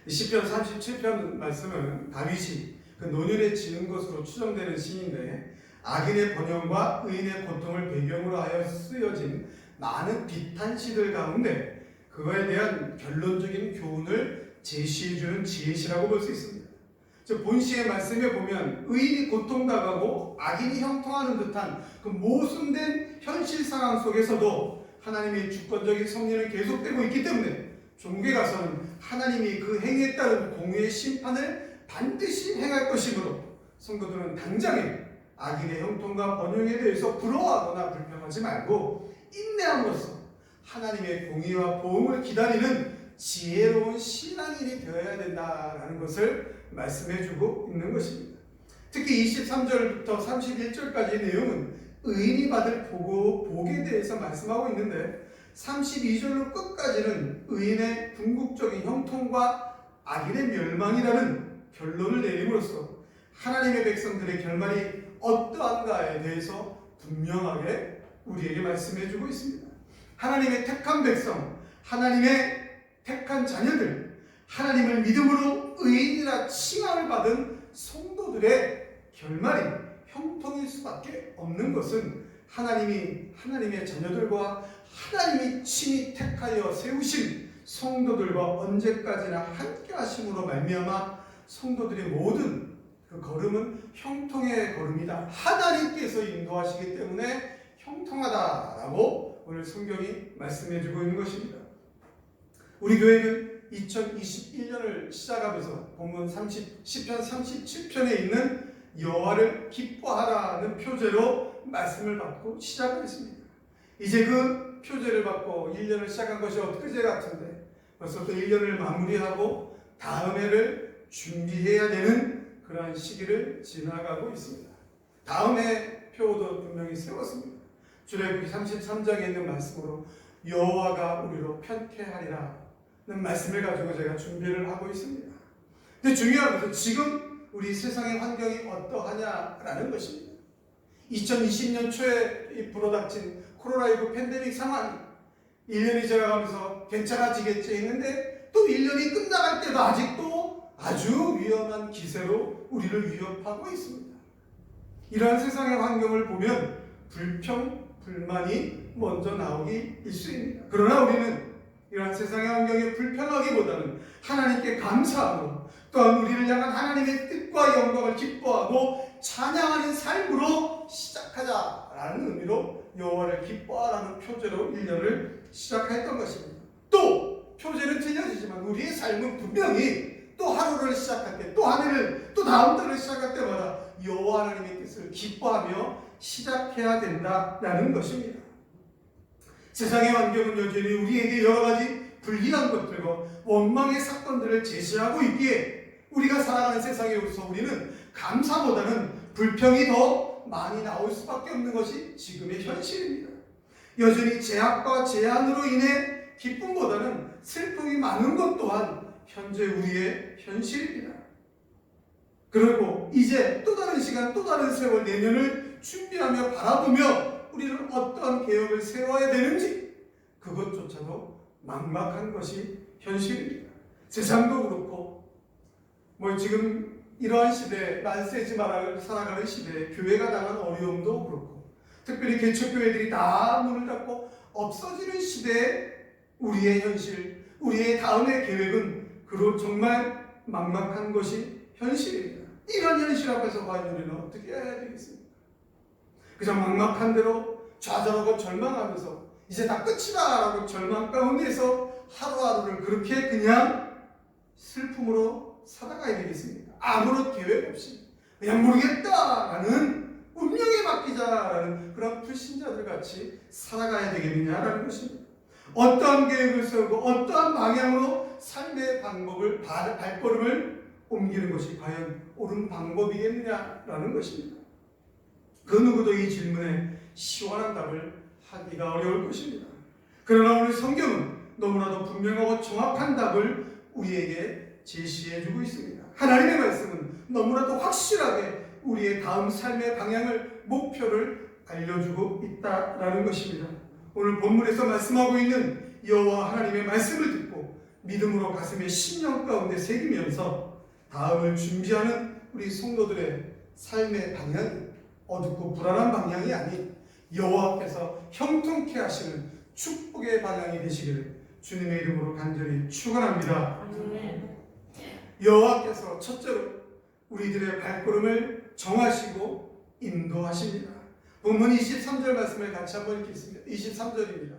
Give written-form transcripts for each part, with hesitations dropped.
시편 37편 말씀은 다윗이 그 노년에 지은 것으로 추정되는 시인데 악인의 번영과 의인의 고통을 배경으로 하여 쓰여진 많은 비탄시들 가운데 그거에 대한 결론적인 교훈을 제시해주는 지혜시라고 볼 수 있습니다. 본시의 말씀에 보면 의인이 고통당하고 악인이 형통하는 듯한 그 모순된 현실 상황 속에서도 하나님의 주권적인 섭리는 계속되고 있기 때문에 종국에 가서는 하나님이 그 행위에 따른 공의의 심판을 반드시 행할 것이므로 성도들은 당장에 악인의 형통과 번영에 대해서 부러워하거나 불평하지 말고 인내함으로써 하나님의 공의와 보응을 기다리는 지혜로운 신앙인이 되어야 된다라는 것을 말씀해주고 있는 것입니다. 특히 23절부터 31절까지의 내용은 의인이 받을 복에 대해서 말씀하고 있는데 32절로 끝까지는 의인의 궁극적인 형통과 악인의 멸망이라는 결론을 내림으로써 하나님의 백성들의 결말이 어떠한가에 대해서 분명하게 우리에게 말씀해주고 있습니다. 하나님의 택한 백성, 하나님의 택한 자녀들, 하나님을 믿음으로 의인이라 칭함을 받은 성도들의 결말이 형통일 수밖에 없는 것은 하나님의 자녀들과 하나님이 친히 택하여 세우신 성도들과 언제까지나 함께 하심으로 말미암아 성도들의 모든 그 걸음은 형통의 걸음이다. 하나님께서 인도하시기 때문에 형통하다라고 오늘 성경이 말씀해주고 있는 것입니다. 우리 교회는 2021년을 시작하면서 본문 시편 37편에 있는 여호와를 기뻐하라는 표제로 말씀을 받고 시작을 했습니다. 이제 그 표제를 받고 1년을 시작한 것이 엊그제 같은데 벌써 또 1년을 마무리하고 다음 해를 준비해야 되는 그러한 시기를 지나가고 있습니다. 다음 해 표도 분명히 세웠습니다. 출애굽기 33장에 있는 말씀으로 여호와가 우리로 편케하리라 는 말씀을 가지고 제가 준비를 하고 있습니다. 근데 중요한 것은 지금 우리 세상의 환경이 어떠하냐라는 것입니다. 2020년 초에 불어닥친 코로나19 팬데믹 상황이 1년이 지나가면서 괜찮아지겠지 했는데 또 1년이 끝나갈 때도 아직도 아주 위험한 기세로 우리를 위협하고 있습니다. 이러한 세상의 환경을 보면 불평, 불만이 먼저 나오기 일쑤입니다. 그러나 우리는 이러한 세상의 환경에 불평하기보다는 하나님께 감사하고 또한 우리를 향한 하나님의 뜻과 영광을 기뻐하고 찬양하는 삶으로 시작하자라는 의미로 여호와를 기뻐하라는 표제로 1년을 시작했던 것입니다. 또 표제는 틀려지지만 우리의 삶은 분명히 또 하루를 시작할 때, 또 한 해를, 또 다음 달을 시작할 때마다 여호와 하나님의 뜻을 기뻐하며 시작해야 된다라는 것입니다. 세상의 환경은 여전히 우리에게 여러 가지 불리한 것들과 원망의 사건들을 제시하고 있기에 우리가 살아가는 세상에서 우리는 감사보다는 불평이 더 많이 나올 수밖에 없는 것이 지금의 현실입니다. 여전히 제약과 제한으로 인해 기쁨보다는 슬픔이 많은 것 또한 현재 우리의 현실입니다. 그리고 이제 또 다른 시간, 또 다른 세월, 내년을 준비하며 바라보며 우리는 어떠한 계획을 세워야 되는지 그것조차도 막막한 것이 현실입니다. 세상도 그렇고 지금 이러한 시대에 만세지 말아 살아가는 시대에 교회가 당한 어려움도 그렇고 특별히 개척교회들이 다 문을 닫고 없어지는 시대에 우리의 현실, 우리의 다음의 계획은 정말 막막한 것이 현실입니다. 이런 현실 앞에서 과연 우리는 어떻게 해야 되겠습니까? 그저 막막한 대로 좌절하고 절망하면서 이제 다 끝이다 라고 절망 가운데서 하루하루를 그렇게 그냥 슬픔으로 살아가야 되겠습니까? 아무런 계획 없이 그냥 모르겠다라는 운명에 맡기자라는 그런 불신자들 같이 살아가야 되겠느냐라는 것입니다. 어떠한 계획을 세우고 어떠한 방향으로 삶의 발걸음을 옮기는 것이 과연 옳은 방법이겠느냐라는 것입니다. 그 누구도 이 질문에 시원한 답을 하기가 어려울 것입니다. 그러나 오늘 성경은 너무나도 분명하고 정확한 답을 우리에게 제시해주고 있습니다. 하나님의 말씀은 너무나도 확실하게 우리의 다음 삶의 방향을, 목표를 알려주고 있다라는 것입니다. 오늘 본문에서 말씀하고 있는 여호와 하나님의 말씀을 듣고 믿음으로 가슴에 심령 가운데 새기면서 다음을 준비하는 우리 성도들의 삶의 방향이 어둡고 불안한 방향이 아닌 여호와께서 형통케 하시는 축복의 방향이 되시기를 주님의 이름으로 간절히 축원합니다. 여호와께서 첫째로 우리들의 발걸음을 정하시고 인도하십니다. 본문 23절 말씀을 같이 한번 읽겠습니다. 23절입니다.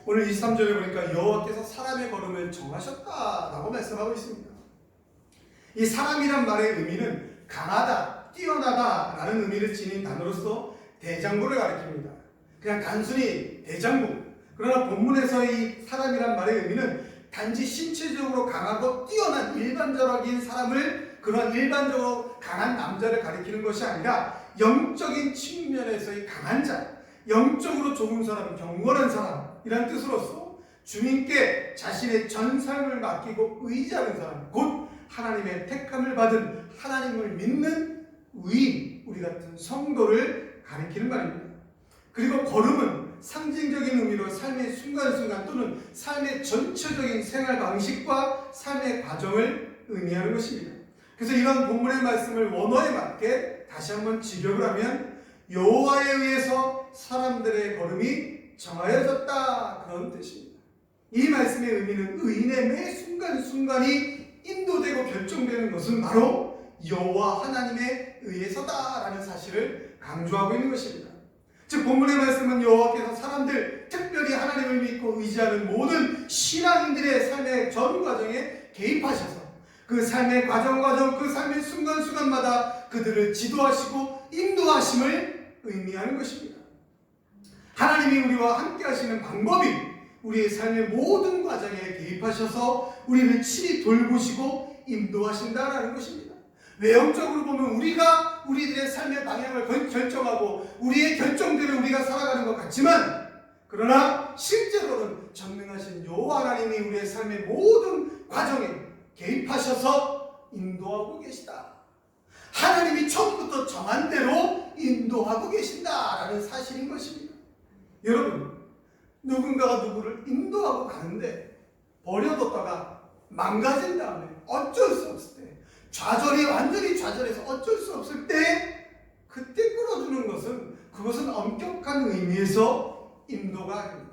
오늘 23절에 보니까 여호와께서 사람의 걸음을 정하셨다라고 말씀하고 있습니다. 이 사람이란 말의 의미는 강하다, 뛰어나다라는 의미를 지닌 단어로서 대장부를 가리킵니다. 그냥 단순히 대장부. 그러나 본문에서 이 사람이란 말의 의미는 단지 신체적으로 강하고 뛰어난 일반적인 사람을, 그런 일반적으로 강한 남자를 가리키는 것이 아니라 영적인 측면에서의 강한 자, 영적으로 좋은 사람, 경건한 사람이란 뜻으로서 주님께 자신의 전 삶을 맡기고 의지하는 사람, 곧 하나님의 택함을 받은 하나님을 믿는 의인, 우리 같은 성도를 가리키는 말입니다. 그리고 걸음은 상징적인 의미로 삶의 순간순간 또는 삶의 전체적인 생활 방식과 삶의 과정을 의미하는 것입니다. 그래서 이런 본문의 말씀을 원어에 맞게 다시 한번 직역을 하면 여호와에 의해서 사람들의 걸음이 정하여졌다, 그런 뜻입니다. 이 말씀의 의미는 의인의 매 순간순간이 인도되고 결정되는 것은 바로 여호와 하나님에 의해서다라는 사실을 강조하고 있는 것입니다. 즉 본문의 말씀은 여호와께서 사람들, 특별히 하나님을 믿고 의지하는 모든 신앙인들의 삶의 전 과정에 개입하셔서 그 삶의 과정, 그 삶의 순간순간마다 그들을 지도하시고 인도하심을 의미하는 것입니다. 하나님이 우리와 함께 하시는 방법이 우리의 삶의 모든 과정에 개입하셔서 우리를 친히 돌보시고 인도하신다라는 것입니다. 외형적으로 보면 우리가 우리들의 삶의 방향을 결정하고 우리의 결정대로 우리가 살아가는 것 같지만, 그러나 실제로는 전능하신 여호와 하나님이 우리의 삶의 모든 과정에 개입하셔서 인도하고 계시다. 하나님이 처음부터 정한 대로 인도하고 계신다라는 사실인 것입니다. 여러분, 누군가가 누구를 인도하고 가는데 버려뒀다가 망가진 다음에 어쩔 수 없을 때, 완전히 좌절해서 어쩔 수 없을 때 그때 끌어주는 것은, 그것은 엄격한 의미에서 인도가 아닙니다.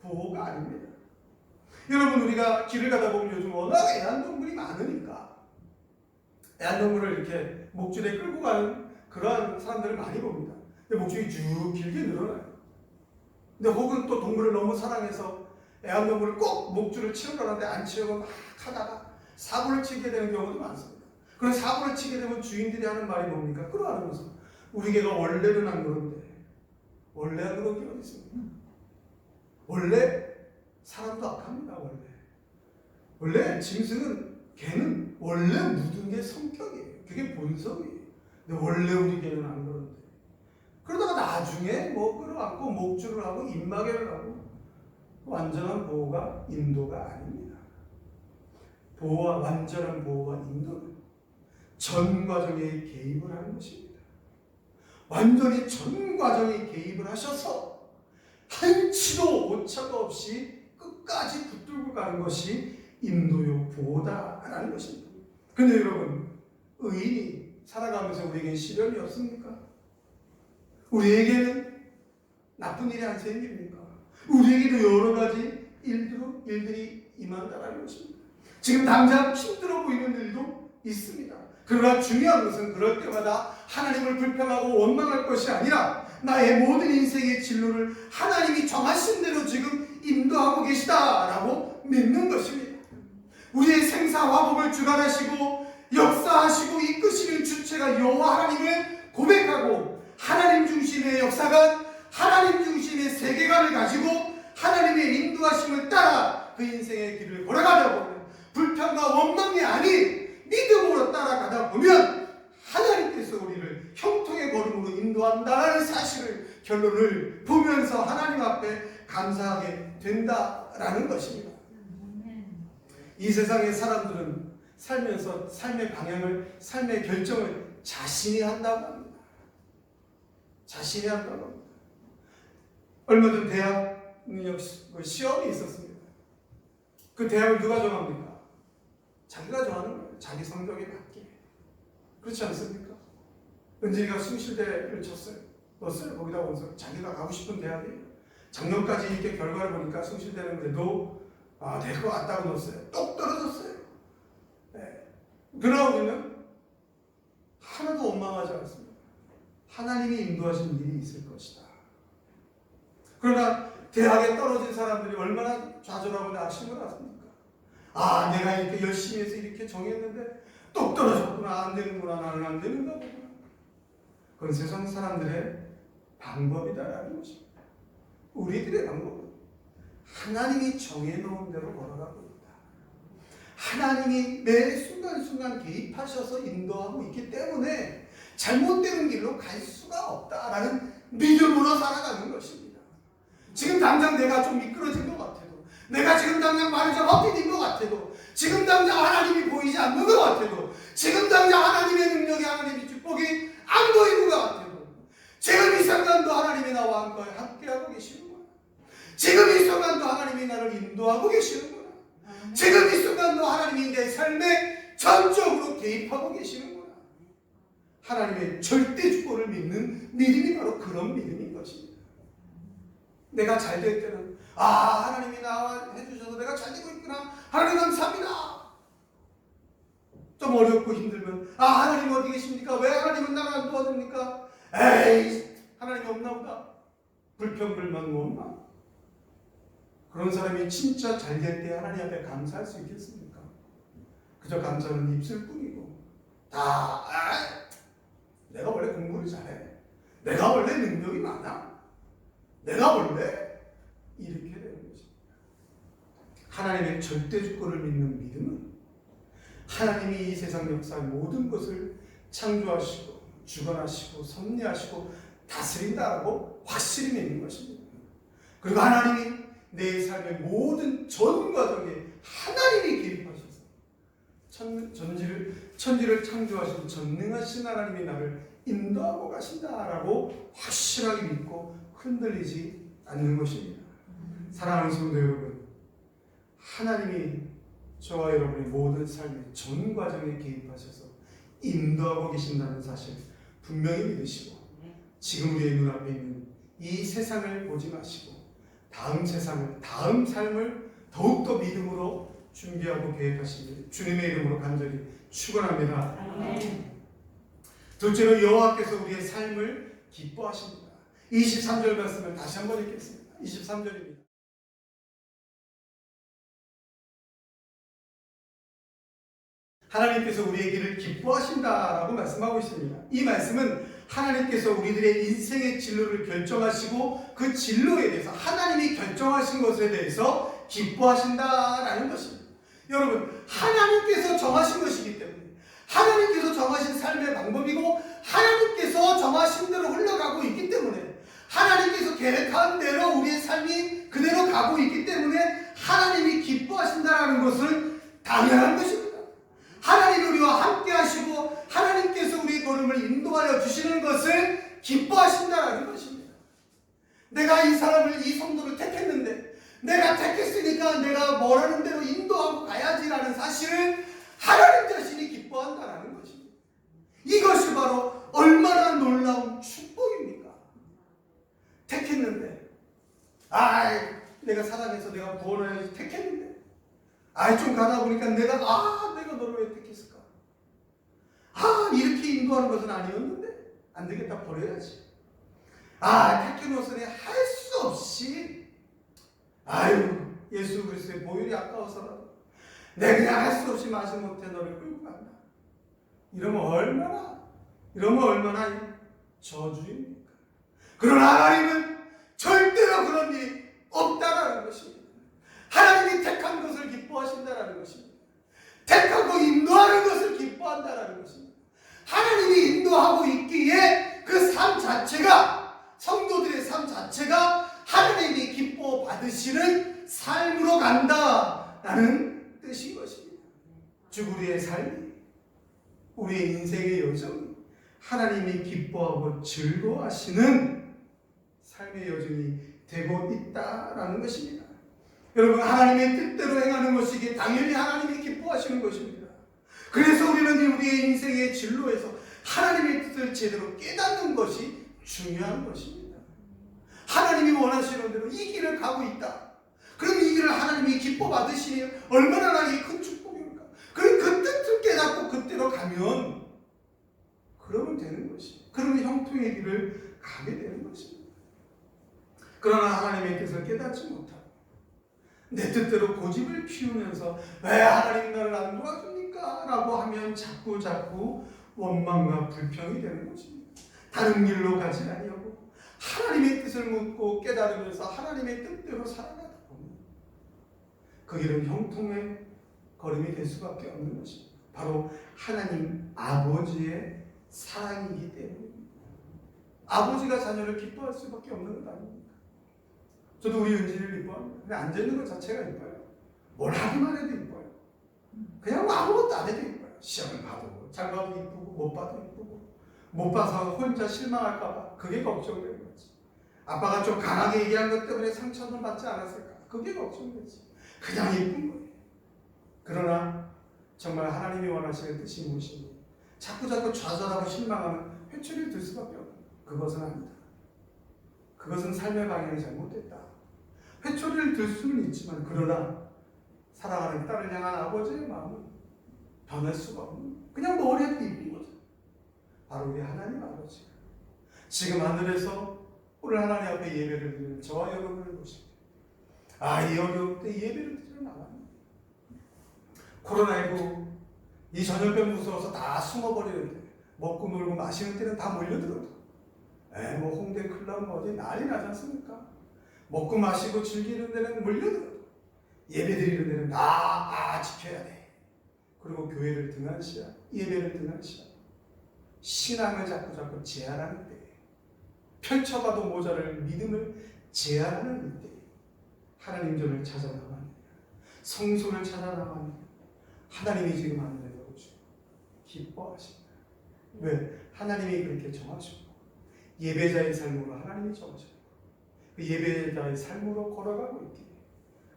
보호가 아닙니다. 여러분, 우리가 길을 가다 보면 요즘 워낙 애완동물이 많으니까 애완동물을 이렇게 목줄에 끌고 가는 그러한 사람들을 많이 봅니다. 근데 목줄이 쭉 길게 늘어나요. 근데 혹은 또 동물을 너무 사랑해서 애완동물을 꼭 목줄을 치우려는데 안 치우고 막 하다가 사고를 치게 되는 경우도 많습니다. 그런 사고를 치게 되면 주인들이 하는 말이 뭡니까? 끌어안는 것은 우리 개가 원래는 안 그런데, 원래 안 그런 게 어디 있습니까? 원래 사람도 악합니다. 원래 짐승은, 개는 원래 묻은 게 성격이에요. 그게 본성이에요. 근데 원래 우리 개는 안 그런데, 그러다가 나중에 뭐 끌어안고 목줄을 하고 입마개를 하고, 완전한 보호가 인도가 아닙니다. 완전한 보호와 인도는 전 과정에 개입을 하는 것입니다. 완전히 전 과정에 개입을 하셔서 한치도 오차가 없이 끝까지 붙들고 가는 것이 인도요 보호다라는 것입니다. 근데 여러분, 의인이 살아가면서 우리에게 시련이 없습니까? 우리에게는 나쁜 일이 안 생깁니까? 우리에게도 여러 가지 일들이 임한다라는 것입니다. 지금 당장 힘들어 보이는 일도 있습니다. 그러나 중요한 것은 그럴 때마다 하나님을 불평하고 원망할 것이 아니라 나의 모든 인생의 진로를 하나님이 정하신 대로 지금 인도하고 계시다라고 믿는 것입니다. 우리의 생사화복을 주관하시고 역사하시고 이끄시는 주체가 여호와 하나님을 고백하고, 하나님 중심의 역사관, 하나님 중심의 세계관을 가지고 하나님의 인도하심을 따라 그 인생의 길을 걸어가다 보면, 불평과 원망이 아닌 믿음으로 따라가다 보면 하나님께서 우리를 형통의 걸음으로 인도한다는 사실을, 결론을 보면서 하나님 앞에 감사하게 된다라는 것입니다. 이 세상의 사람들은 살면서 삶의 방향을, 삶의 결정을 자신이 한다고 합니다. 자신이 한다고 합니다. 얼마 전 대학 시험이 있었습니다. 그 대학을 누가 정합니까? 자기가 정하는 거예요. 자기 성적에 맞게. 그렇지 않습니까? 은진이가 숭실대를 넣었어요. 거기다 원서 자기가 가고 싶은 대학이에요. 작년까지 이렇게 결과를 보니까 숭실대는 그래도 될 것 같다고 넣었어요. 똑 떨어졌어요. 네. 그러나 우리는 하나도 원망하지 않습니다. 하나님이 인도하신 일이 있을 것이다. 그러나 대학에 떨어진 사람들이 얼마나 좌절하고 낙심을 하십니까? 내가 이렇게 열심히 해서 이렇게 정했는데 똑 떨어졌구나. 안 되는구나. 나는 안 되는가 보구나. 그건 세상 사람들의 방법이다라는 것입니다. 우리들의 방법은 하나님이 정해놓은 대로 걸어가고 있다. 하나님이 매 순간순간 개입하셔서 인도하고 있기 때문에 잘못되는 길로 갈 수가 없다라는 믿음으로 살아가는 것입니다. 지금 당장 내가 좀 미끄러진 것 같아도, 내가 지금 당장 말이 좀 헛디딘 것 같아도, 지금 당장 하나님이 보이지 않는 것 같아도, 지금 당장 하나님의 능력이, 하나님의 축복이 안 보이는 것 같아도, 지금 이 순간도 하나님이 나와 함께하고 계시는구나. 지금 이 순간도 하나님이 나를 인도하고 계시는구나. 지금 이 순간도 하나님이 내 삶에 전적으로 개입하고 계시는구나. 하나님의 절대 주권을 믿는 믿음이 바로 그런 믿음인 것입니다. 내가 잘 될 때는 하나님이 나와 해주셔서 내가 잘 되고 있구나. 하나님 감사합니다. 좀 어렵고 힘들면 하나님 어디 계십니까? 왜 하나님은 나를 안 도와줍니까? 에이 하나님이 없나 보다. 불평불만 없나? 그런 사람이 진짜 잘 될 때 하나님 앞에 감사할 수 있겠습니까? 그저 감사는 입술 뿐이고 내가 원래 공부를 잘해. 내가 원래 능력이 많아. 내가 원래 이렇게 되는 것입니다. 하나님의 절대 주권을 믿는 믿음은 하나님이 이 세상 역사의 모든 것을 창조하시고 주관하시고 섭리하시고 다스린다라고 확실히 믿는 것입니다. 그리고 하나님이 내 삶의 모든 전 과정에 하나님이 개입하셔서 천지를 창조하신 전능하신 하나님이 나를 인도하고 가신다라고 확실하게 믿고 흔들리지 않는 것입니다. 사랑하는 성도 여러분, 하나님이 저와 여러분의 모든 삶의 전 과정에 개입하셔서 인도하고 계신다는 사실 분명히 믿으시고, 지금 우리의 눈앞에 있는 이 세상을 보지 마시고 다음 세상을, 다음 삶을 더욱더 믿음으로 준비하고 계획하시길 주님의 이름으로 간절히 축원합니다. 둘째로 여호와께서 우리의 삶을 기뻐하십니다. 23절 말씀을 다시 한번 읽겠습니다. 23절입니다. 하나님께서 우리의 길을 기뻐하신다라고 말씀하고 있습니다. 이 말씀은 하나님께서 우리들의 인생의 진로를 결정하시고 그 진로에 대해서 하나님이 결정하신 것에 대해서 기뻐하신다라는 것입니다. 여러분, 하나님께서 정하신 것이기 때문에, 하나님께서 정하신 삶의 방법이고 하나님께서 정하신 대로 흘러가고 있기 때문에, 하나님께서 계획한 대로 우리의 삶이 그대로 가고 있기 때문에 하나님이 기뻐하신다라는 것은 당연한 것입니다. 하나님이 우리와 함께 하시고 하나님께서 우리의 걸음을 인도하여 주시는 것을 기뻐하신다라는 것입니다. 내가 이 사람을, 이 성도를 택했는데, 내가 택했으니까 내가 뭐라는 대로 인도하고 가야지라는 사실을 하나님 자신이 기뻐한다라는 것입니다. 이것이 바로 얼마나 놀라운 축복입니까? 택했는데, 내가 사랑해서 내가 구원하여서 택했는데, 좀 가다 보니까 내가 너를 왜 택했을까? 이렇게 인도하는 것은 아니었는데 안 되겠다, 버려야지. 택해놓으니 할 수 없이 예수 그리스도의 보혈이 아까워서라도 내가 그냥 할 수 없이 마지못해 너를 끌고 간다. 이러면 얼마나 저주입니까? 그러나 하나님은 절대로 그런 일이 없다라는 것입니다. 하나님이 택한 것을 기뻐하신다라는 것입니다. 택하고 인도하는 것을 기뻐한다라는 것입니다. 하나님이 인도하고 있기에 그 삶 자체가, 성도들의 삶 자체가 하나님이 기뻐 받으시는 삶으로 간다라는 뜻인 것입니다. 즉 우리의 삶이, 우리의 인생의 여정이 하나님이 기뻐하고 즐거워하시는 삶의 여정이 되고 있다라는 것입니다. 여러분, 하나님의 뜻대로 행하는 것이기에 당연히 하나님이 기뻐하시는 것입니다. 그래서 우리는 우리의 인생의 진로에서 하나님의 뜻을 제대로 깨닫는 것이 중요한 것입니다. 하나님이 원하시는 대로 이 길을 가고 있다. 그럼 이 길을 하나님이 기뻐 받으시니 얼마나 나에게 큰 축복입니까? 그럼 그 뜻을 깨닫고 그때로 가면 그러면 되는 것이. 그러면 형통의 길을 가게 되는 것입니다. 그러나 하나님의 뜻을 깨닫지 못하고 내 뜻대로 고집을 피우면서 왜 하나님 나를 안 도와줍니까? 라고 하면 자꾸 원망과 불평이 되는 것입니다. 다른 길로 가지 아니하고 하나님의 뜻을 묻고 깨달으면서 하나님의 뜻대로 살아가다 보면 그 길은 형통의 걸음이 될 수밖에 없는 것입니다. 바로 하나님 아버지의 사랑이기 때문입니다. 아버지가 자녀를 기뻐할 수밖에 없는 것 아닙니까? 저도 우리 은진이를 이뻐합니다. 근데 앉아있는 것 자체가 이뻐요. 뭘 하기만 해도 이뻐요. 그냥 뭐 아무것도 안 해도 이뻐요. 시험을 봐도 잘 봐도 이쁘고 못 봐도 이쁘고 못 봐서 혼자 실망할까봐 그게 걱정되는 거지. 아빠가 좀 강하게 얘기한 것 때문에 상처는 받지 않았을까? 그게 걱정되지. 그냥 이쁜 거예요. 그러나 정말 하나님이 원하시는 뜻이 무엇인지 자꾸 좌절하고 실망하면 회초리를 들 수밖에 없는 거예요. 그것은 아니다. 그것은 삶의 방향이 잘못됐다. 회초리를 들 수는 있지만 그러나 사랑하는 딸을 향한 아버지의 마음은 변할 수가 없는, 그냥 뭘 해도 이쁜 거죠. 바로 우리 하나님 아버지. 지금 하늘에서 오늘 하나님 앞에 예배를 드리는 저와 여러분을 보십니다. 이 어려울 때 예배를 드리러 나갑니다. 코로나19 이 전염병 무서워서 다 숨어버리는데 먹고 놀고 마시는 때는 다 몰려들어도 뭐 홍대 클럽 뭐 어디 난리 나지 않습니까? 먹고 마시고 즐기는 데는 몰려들어도 예배 드리는 데는 다 지켜야 돼. 그리고 교회를 등한시하, 예배를 등한시하, 신앙을 자꾸 제한하는 때, 펼쳐봐도 모자랄 믿음을 제한하는 때 하나님 전을 찾아 나가는, 성소를 찾아 나가는 하나님이 지금 하늘에서 기뻐하십니다. 왜? 하나님이 그렇게 정하셨고 예배자의 삶으로 하나님이 정하셨고 그 예배자의 삶으로 걸어가고 있기에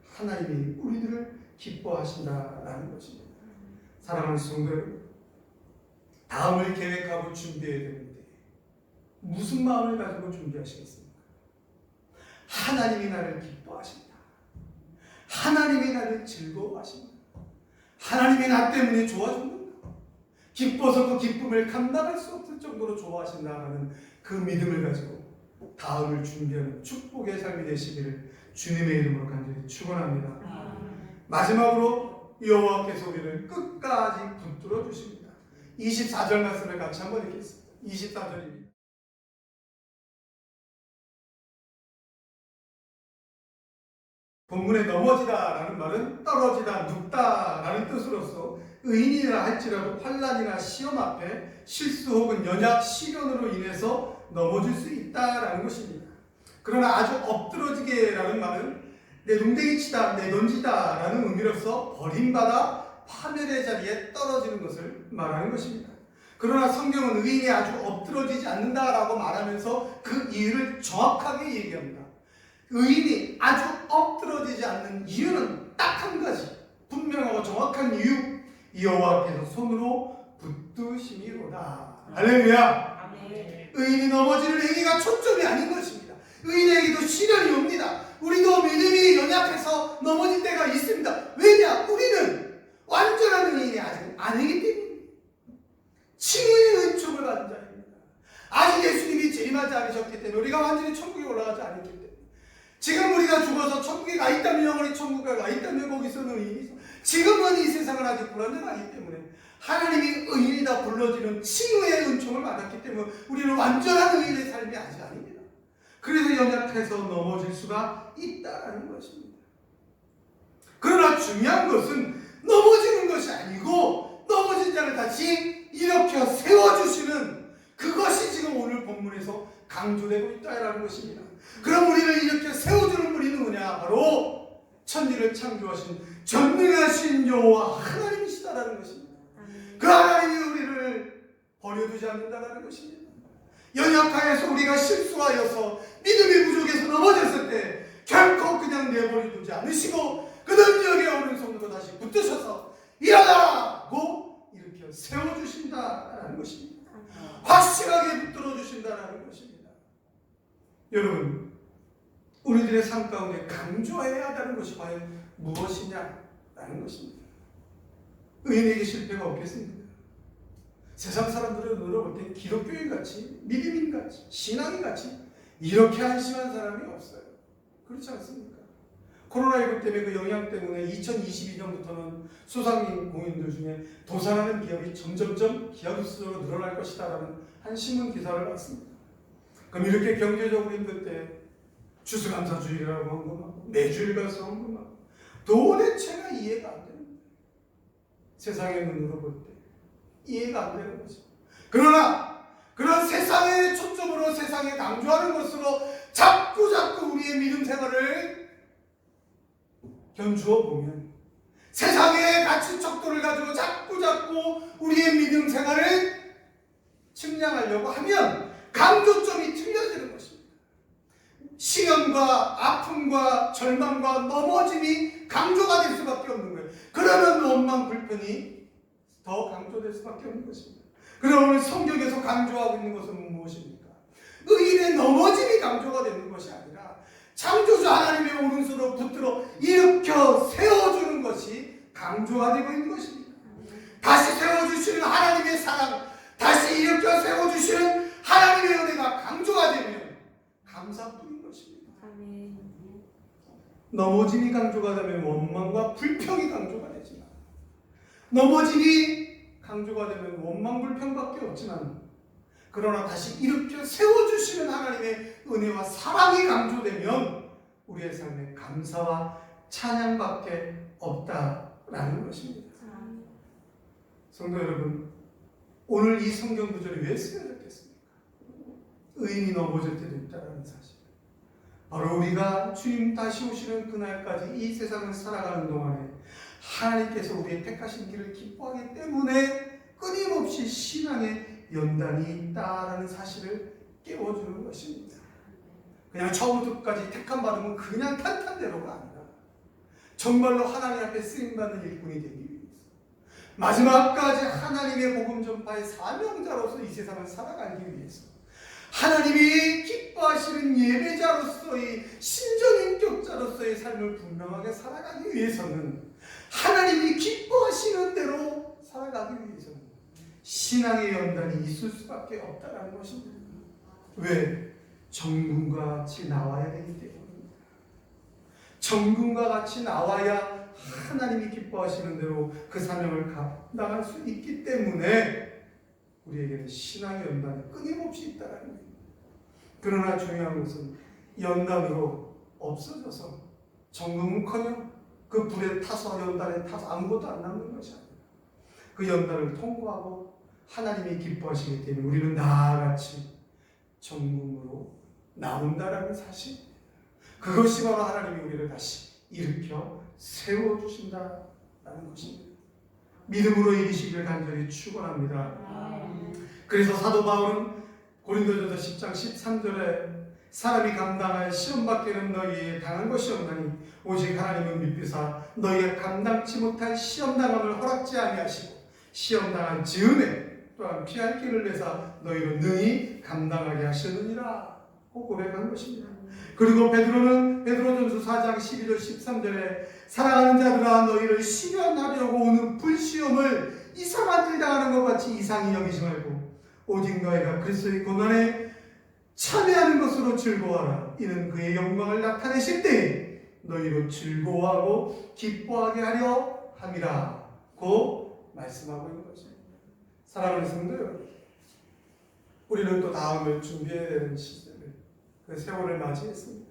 하나님이 우리들을 기뻐하신다라는 것입니다. 사랑하는 성도 여러분, 다음을 계획하고 준비해야 되는데 무슨 마음을 가지고 준비하시겠습니까? 하나님이 나를 기뻐하신다. 하나님이 나를 즐거워하신다. 하나님이 나 때문에 좋아진다. 기뻐서 그 기쁨을 감당할 수 없을 정도로 좋아하신다는 그 믿음을 가지고 다음을 준비하는 축복의 삶이 되시기를 주님의 이름으로 간절히 축원합니다. 마지막으로 여호와께서 우리를 끝까지 붙들어 주십니다. 24절 말씀을 같이 한번 읽겠습니다. 24절입니다. 본문에 넘어지다라는 말은 떨어지다, 눕다라는 뜻으로서 의인이라 할지라도 환난이나 시험 앞에 실수 혹은 연약 시련으로 인해서 넘어질 수 있다라는 것입니다. 그러나 아주 엎드러지게라는 말은 내 농댕이 치다, 내 던지다라는 의미로서 버림받아 파멸의 자리에 떨어지는 것을 말하는 것입니다. 그러나 성경은 의인이 아주 엎드러지지 않는다라고 말하면서 그 이유를 정확하게 얘기합니다. 의인이 아주 엎드러지지 않는 이유는 딱 한 가지, 분명하고 정확한 이유, 여호와께서 손으로 붙드심이로다. 할렐루야. 의인이 넘어지는 행위가 초점이 아닌 것입니다. 의인에게도 시련이 옵니다. 우리도 믿음이 연약해서 넘어질 때가 있습니다. 왜냐? 우리는 완전한 의인이 아직 아니기 때문입니다. 칭의의 은총을 받은 자입니다. 아직 예수님이 재림하지 않으셨기 때문에 우리가 완전히 천국에 올라가지 않았기 때문에 지금 우리가 죽어서 천국에 가 있다면 영원히 천국에 가 있다면 거기서는 의인이죠. 지금은 이 세상은 아직 불완전하기 때문에 하나님이 의인이다 불러지는 칭의의 은총을 받았기 때문에 우리는 완전한 의인의 삶이 아직 아닙니다. 그래서 연약해서 넘어질 수가 있다는 것입니다. 그러나 중요한 것은 넘어지는 것이 아니고 넘어진 자를 다시 일으켜 세워주시는 그것이 지금 오늘 본문에서 강조되고 있다는 것입니다. 그럼 우리를 이렇게 세워주는 분이 누구냐? 바로 천지를 창조하신 전능하신 여호와 하나님이시다라는 것입니다. 그 하나님이 우리를 버려두지 않는다라는 것입니다. 연약하여서 우리가 실수하여서 믿음이 부족해서 넘어졌을 때 결코 그냥 내버려 두지 않으시고 그 능력의 오른손으로 다시 붙드셔서 일어나라고 일으켜 세워주신다라는 것입니다. 확실하게 붙들어 주신다라는 것입니다. 여러분, 우리들의 삶 가운데 강조해야 하는 것이 과연 무엇이냐라는 것입니다. 의인에게 실패가 없겠습니까? 세상 사람들을 눈으로 볼 때 기독교인 같이, 믿음인 같이, 신앙인 같이 이렇게 한심한 사람이 없어요. 그렇지 않습니까? 코로나19 때문에 그 영향 때문에 2022년부터는 소상인 공인들 중에 도산하는 기업이 점점점 기업 수로 늘어날 것이다라는 한 신문 기사를 봤습니다. 그럼 이렇게 경제적으로 힘들 때 추수감사주일이라고 헌금하고 매주일 가서 헌금하고 도대체가 이해가 안 됩니다. 세상의 눈으로 볼 때 이해가 안 되는 거죠. 그러나 그런 세상의 초점으로 세상에 강조하는 것으로 자꾸 우리의 믿음 생활을 견주어 보면 세상의 가치 척도를 가지고 자꾸 우리의 믿음 생활을 측량하려고 하면 강조점이 틀려지는 것입니다. 시련과 아픔과 절망과 넘어짐이 강조가 될 수밖에 없는 거예요. 그러면 원망 불편이 더 강조될 수밖에 없는 것입니다. 그럼 오늘 성경에서 강조하고 있는 것은 무엇입니까? 의인의 넘어짐이 강조가 되는 것이 아니라 창조주 하나님의 오른손으로 붙들어 일으켜 세워주는 것이 강조가 되고 있는 것입니다. 다시 세워주시는 하나님의 사랑, 다시 일으켜 세워주시는 하나님의 은혜가 강조가 되면 감사뿐인 것입니다. 넘어짐이 강조가 되면 원망과 불평이 강조가 되지만, 넘어짐이 강조가 되면 원망 불평밖에 없지만, 그러나 다시 일으켜 세워주시는 하나님의 은혜와 사랑이 강조되면 우리의 삶에 감사와 찬양밖에 없다라는 것입니다. 성도 여러분, 오늘 이 성경 구절이 왜 쓰여졌겠습니까? 의인이 넘어질 때도 있다는 사실. 바로 우리가 주님 다시 오시는 그날까지 이 세상을 살아가는 동안에 하나님께서 우리의 택하신 길을 기뻐하기 때문에 끊임없이 신앙의 연단이 있다라는 사실을 깨워주는 것입니다. 그냥 처음부터 끝까지 택함 받으면 그냥 탄탄대로가 아니라 정말로 하나님 앞에 쓰임받는 일꾼이 되기 위해서 마지막까지 하나님의 복음 전파의 사명자로서 이 세상을 살아가기 위해서 하나님이 기뻐하시는 예배자로서의 신정인격자로서의 삶을 분명하게 살아가기 위해서는 하나님이 기뻐하시는 대로 살아가기 위해서는 신앙의 연단이 있을 수밖에 없다는 것입니다. 왜? 정금과 같이 나와야 되기 때문입니다. 정금과 같이 나와야 하나님이 기뻐하시는 대로 그 사명을 감당할 수 있기 때문에 우리에게는 신앙의 연단이 끊임없이 있다는 거예요. 그러나 중요한 것은 연단으로 없어져서 정금은커녕 그 불에 타서 연단에 타서 아무것도 안 남는 것이 아니라 그 연단을 통과하고 하나님이 기뻐하시기 때문에 우리는 나같이 정금으로 나온다라는 사실, 그것이 바로 하나님이 우리를 다시 일으켜 세워주신다라는 것입니다. 믿음으로 이기시기를 간절히 축원합니다. 그래서 사도 바울은 고린도전서 10장 13절에 사람이 감당할 시험 밖에는 너희에 당한 것이 없나니 오직 하나님은 믿으사 너희가 감당치 못할 시험 당함을 허락지 아니하시고 시험 당한 즈음에 또한 피할 길을 내사 너희로 능히 감당하게 하시느니라 고 고백한 것입니다. 그리고 베드로는 베드로전서 4장 12절 13절에 사랑하는 자들아 너희를 시련하려고 오는 불시험을 이상한 일 당하는 것 같이 이상히 여기지 말고 오직 너희가 그리스도의 고난에 참여하는 것으로 즐거워하라. 이는 그의 영광을 나타내실 때에 너희로 즐거워하고 기뻐하게 하려 함이라 고 말씀하고 있는 것입니다. 사랑하는 성도 여러분, 우리는 또 다음을 준비해야 되는 시대를, 그 세월을 맞이했습니다.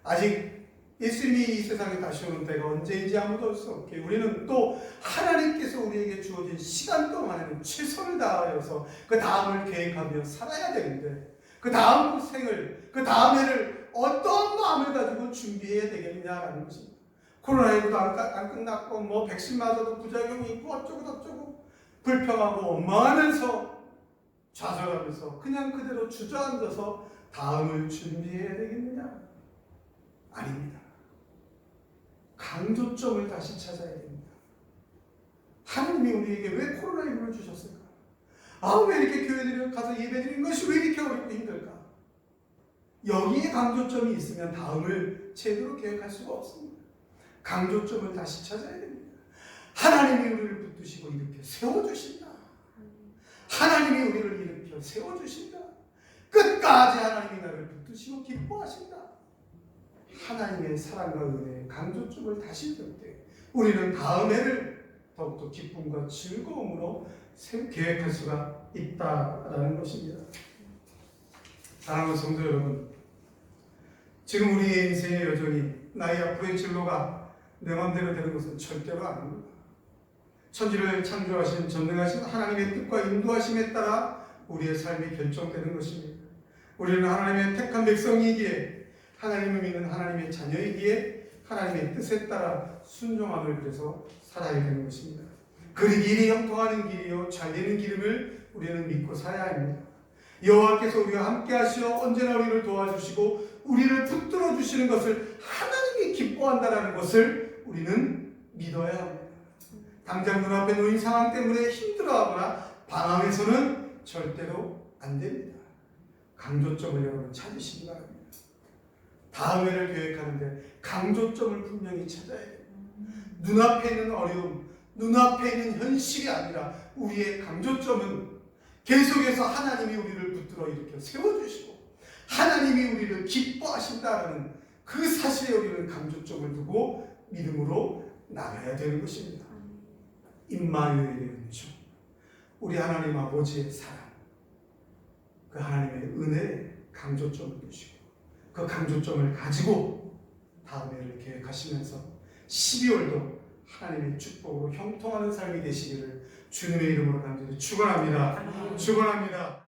아직 예수님이 이 세상에 다시 오는 때가 언제인지 아무도 알 수 없게 우리는 또 하나님께서 우리에게 주어진 시간 동안에는 최선을 다하여서 그 다음을 계획하며 살아야 되는데 그 다음 생을, 그 다음 해를 어떤 마음을 가지고 준비해야 되겠느냐라는 것입니다. 코로나19도 안 끝났고 뭐 백신 맞아도 부작용이 있고 어쩌고 저쩌고 불평하고 원망하면서 좌절하면서 그냥 그대로 주저앉아서 다음을 준비해야 되겠느냐? 아닙니다. 강조점을 다시 찾아야 됩니다. 하나님이 우리에게 왜 코로나19를 주셨을까? 왜 이렇게 교회들이 가서 예배드리는 것이 왜 이렇게 어렵고 힘들까? 여기에 강조점이 있으면 다음을 제대로 계획할 수가 없습니다. 강조점을 다시 찾아야 됩니다. 하나님이 우리를 붙드시고 일으켜 세워주신다. 하나님이 우리를 일으켜 세워주신다. 끝까지 하나님이 나를 붙드시고 기뻐하신다. 하나님의 사랑과 은혜의 강조점을 다시 들 때 우리는 다음 해를 더욱더 기쁨과 즐거움으로 계획할 수가 있다라는 것입니다. 사랑하는 성도 여러분, 지금 우리의 인생의 여정이 나의 앞으로의 진로가 내 마음대로 되는 것은 절대로 아닙니다. 천지를 창조하신 전능하신 하나님의 뜻과 인도하심에 따라 우리의 삶이 결정되는 것입니다. 우리는 하나님의 택한 백성이기에, 하나님을 믿는 하나님의 자녀이기에 하나님의 뜻에 따라 순종함을 그래서 살아야 되는 것입니다. 그 길이 형통하는 길이요 잘 되는 길임을 우리는 믿고 살아야 합니다. 여호와께서 우리와 함께 하시어 언제나 우리를 도와주시고 우리를 붙들어 주시는 것을 하나님이 기뻐한다라는 것을 우리는 믿어야 합니다. 당장 눈앞에 놓인 상황 때문에 힘들어하거나 방황해서는 절대로 안 됩니다. 강조점을 여러분 찾으시기 바랍니다. 다음 해를 계획하는데 강조점을 분명히 찾아야 돼요. 눈앞에 있는 어려움, 눈앞에 있는 현실이 아니라 우리의 강조점은 계속해서 하나님이 우리를 붙들어 일으켜 세워주시고 하나님이 우리를 기뻐하신다는 그 사실에 우리는 강조점을 두고 믿음으로 나가야 되는 것입니다. 임마누엘의 은총, 우리 하나님 아버지의 사랑, 그 하나님의 은혜에 강조점을 두시고 그 강조점을 가지고 다음 해를 계획하시면서 12월도 하나님의 축복으로 형통하는 삶이 되시기를 주님의 이름으로 간절히 축원합니다. 축원합니다.